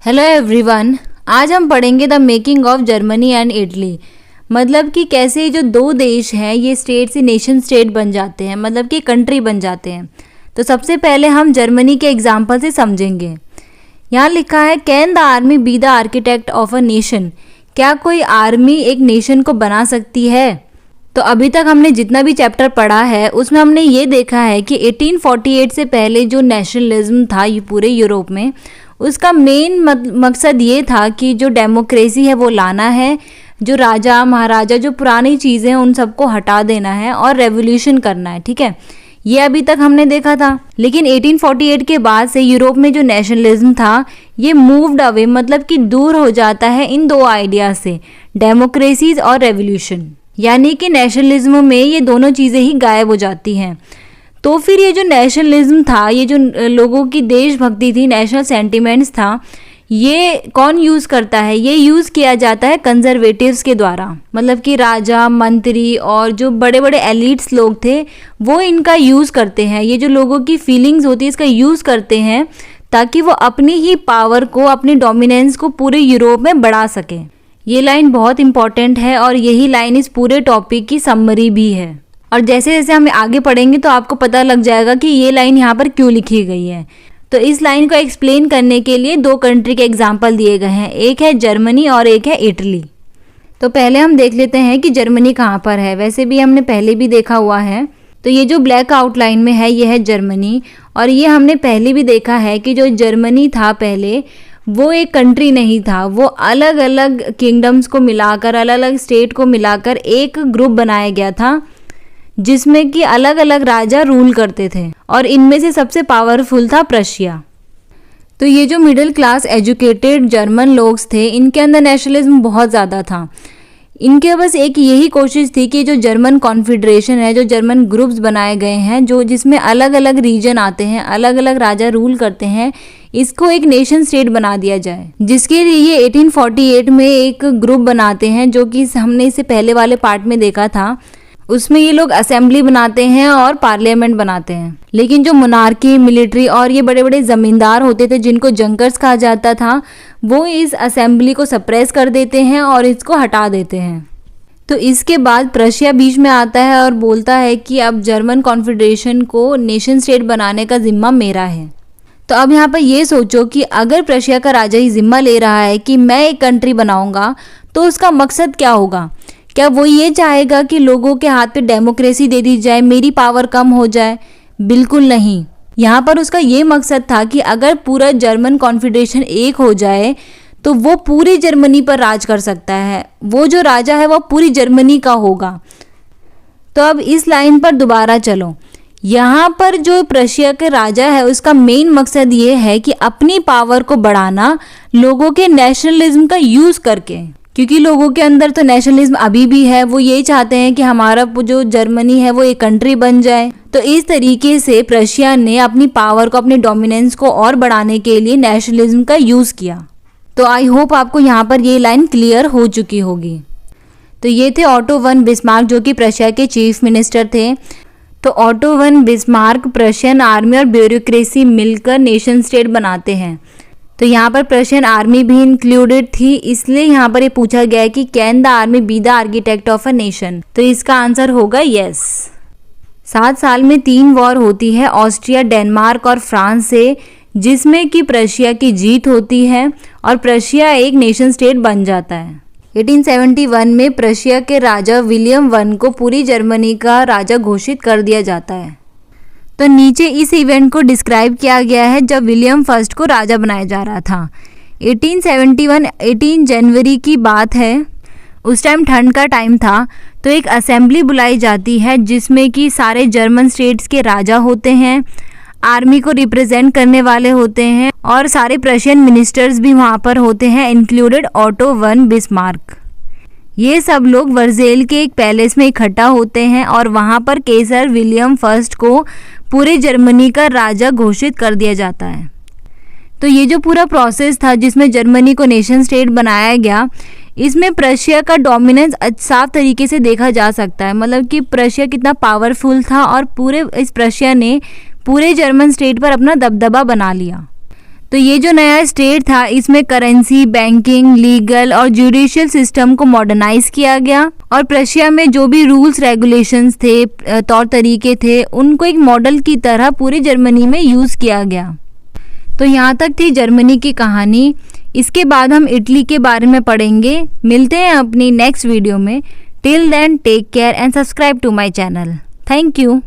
Hello everyone, आज हम पढ़ेंगे the making of Germany and Italy. मतलब कि कैसे ये जो दो देश हैं ये स्टेट से नेशन स्टेट बन जाते हैं, मतलब कि कंट्री बन जाते हैं। तो सबसे पहले हम जर्मनी के एग्जाम्पल से समझेंगे। यहाँ लिखा है can the army be the architect of a nation. क्या कोई आर्मी एक नेशन को बना सकती है? तो अभी तक हमने जितना भी चैप्टर पढ़ा है उसमें हमने ये देखा है कि 1848 से पहले जो नेशनलिज्म था ये पूरे यूरोप में, उसका मेन मकसद ये था कि जो डेमोक्रेसी है वो लाना है, जो राजा महाराजा जो पुरानी चीज़ें हैं उन सबको हटा देना है और रेवोल्यूशन करना है। ठीक है, ये अभी तक हमने देखा था। लेकिन 1848 के बाद से यूरोप में जो नेशनलिज्म था ये मूव्ड अवे, मतलब कि दूर हो जाता है इन दो आइडियाज से, डेमोक्रेसीज और रेवोल्यूशन। यानी कि नेशनलिज्म में ये दोनों चीज़ें ही गायब हो जाती हैं। तो फिर ये जो नेशनलिज्म था, ये जो लोगों की देशभक्ति थी, नेशनल सेंटिमेंट्स था, ये कौन यूज़ करता है? ये यूज़ किया जाता है कंजर्वेटिव्स के द्वारा। मतलब कि राजा मंत्री और जो बड़े बड़े एलिट्स लोग थे वो इनका यूज़ करते हैं। ये जो लोगों की फीलिंग्स होती है इसका यूज़ करते हैं ताकि वो अपनी ही पावर को, अपनी डोमिनेंस को पूरे यूरोप में बढ़ा सकें। ये लाइन बहुत इंपॉर्टेंट है और यही लाइन इस पूरे टॉपिक की समरी भी है। और जैसे जैसे हम आगे पढ़ेंगे तो आपको पता लग जाएगा कि ये लाइन यहाँ पर क्यों लिखी गई है। तो इस लाइन को एक्सप्लेन करने के लिए दो कंट्री के एग्जाम्पल दिए गए हैं, एक है जर्मनी और एक है इटली। तो पहले हम देख लेते हैं कि जर्मनी कहाँ पर है। वैसे भी हमने पहले भी देखा हुआ है। तो ये जो ब्लैक आउटलाइन में है ये है जर्मनी, और ये हमने पहले भी देखा है कि जो जर्मनी था पहले वो एक कंट्री नहीं था, वो अलग अलग किंगडम्स को मिलाकर, अलग अलग स्टेट को मिलाकर एक ग्रुप बनाया गया था जिसमें कि अलग अलग राजा रूल करते थे, और इनमें से सबसे पावरफुल था प्रशिया। तो ये जो मिडिल क्लास एजुकेटेड जर्मन लोग थे इनके अंदर नेशनलिज्म बहुत ज़्यादा था। इनके बस एक यही कोशिश थी कि जो जर्मन कॉन्फेडरेशन है, जो जर्मन ग्रुप्स बनाए गए हैं, जो जिसमें अलग अलग रीजन आते हैं, अलग अलग राजा रूल करते हैं, इसको एक नेशन स्टेट बना दिया जाए। जिसके लिए 1848 में एक ग्रुप बनाते हैं, जो कि हमने इससे पहले वाले पार्ट में देखा था। उसमें ये लोग असेंबली बनाते हैं और पार्लियामेंट बनाते हैं। लेकिन जो मोनार्की, मिलिट्री और ये बड़े बड़े ज़मींदार होते थे जिनको जंकर्स कहा जाता था, वो इस असेंबली को सप्रेस कर देते हैं और इसको हटा देते हैं। तो इसके बाद प्रशिया बीच में आता है और बोलता है कि अब जर्मन कॉन्फेडरेशन को नेशन स्टेट बनाने का जिम्मा मेरा है। तो अब यहाँ पर ये सोचो कि अगर प्रशिया का राजा ही जिम्मा ले रहा है कि मैं एक कंट्री बनाऊंगा, तो उसका मकसद क्या होगा? क्या वो ये चाहेगा कि लोगों के हाथ पे डेमोक्रेसी दे दी जाए, मेरी पावर कम हो जाए? बिल्कुल नहीं। यहाँ पर उसका ये मकसद था कि अगर पूरा जर्मन कॉन्फेडरेशन एक हो जाए तो वो पूरी जर्मनी पर राज कर सकता है, वो जो राजा है वो पूरी जर्मनी का होगा। तो अब इस लाइन पर दोबारा चलो। यहाँ पर जो प्रशिया के राजा है उसका मेन मकसद ये है कि अपनी पावर को बढ़ाना लोगों के नेशनलिज्म का यूज़ करके, क्योंकि लोगों के अंदर तो नेशनलिज्म अभी भी है। वो यही चाहते हैं कि हमारा जो जर्मनी है वो एक कंट्री बन जाए। तो इस तरीके से प्रशिया ने अपनी पावर को, अपनी डोमिनेंस को और बढ़ाने के लिए नेशनलिज्म का यूज़ किया। तो आई होप आपको यहाँ पर ये लाइन क्लियर हो चुकी होगी। तो ये थे ऑटो वन बिस्मार्क, जो कि प्रशिया के चीफ मिनिस्टर थे। तो auto von Bismarck Prussian army और ब्यूरोक्रेसी मिलकर नेशन स्टेट बनाते हैं। तो यहाँ पर प्रशियन आर्मी भी इंक्लूडेड थी, इसलिए यहाँ पर ये पूछा गया है कि can the army be the architect of a nation. तो इसका आंसर होगा यस। 7 साल में 3 वॉर होती है ऑस्ट्रिया, डेनमार्क और फ्रांस से, जिसमें कि प्रशिया की जीत होती है और प्रशिया एक नेशन स्टेट बन जाता है। 1871 में प्रशिया के राजा विलियम वन को पूरी जर्मनी का राजा घोषित कर दिया जाता है। तो नीचे इस इवेंट को डिस्क्राइब किया गया है जब विलियम फर्स्ट को राजा बनाया जा रहा था। 1871 18 जनवरी की बात है। उस टाइम ठंड का टाइम था। तो एक असेंबली बुलाई जाती है जिसमें कि सारे जर्मन स्टेट्स के राजा होते हैं, आर्मी को रिप्रेजेंट करने वाले होते हैं और सारे प्रशियन मिनिस्टर्स भी वहाँ पर होते हैं, इंक्लूडेड ऑटो वन बिस्मार्क। ये सब लोग वर्जेल के एक पैलेस में इकट्ठा होते हैं और वहाँ पर केसर विलियम फर्स्ट को पूरे जर्मनी का राजा घोषित कर दिया जाता है। तो ये जो पूरा प्रोसेस था जिसमें जर्मनी को नेशन स्टेट बनाया गया, इसमें प्रशिया का डोमिनेंस साफ तरीके से देखा जा सकता है। मतलब कि प्रशिया कितना पावरफुल था और पूरे इस प्रशिया ने पूरे जर्मन स्टेट पर अपना दबदबा बना लिया। तो ये जो नया स्टेट था इसमें करेंसी, बैंकिंग, लीगल और जुडिशियल सिस्टम को मॉडर्नाइज किया गया और प्रशिया में जो भी रूल्स रेगुलेशंस थे, तौर तरीके थे, उनको एक मॉडल की तरह पूरी जर्मनी में यूज़ किया गया। तो यहाँ तक थी जर्मनी की कहानी। इसके बाद हम इटली के बारे में पढ़ेंगे। मिलते हैं अपनी नेक्स्ट वीडियो में। Till then take care and subscribe to my channel. Thank you.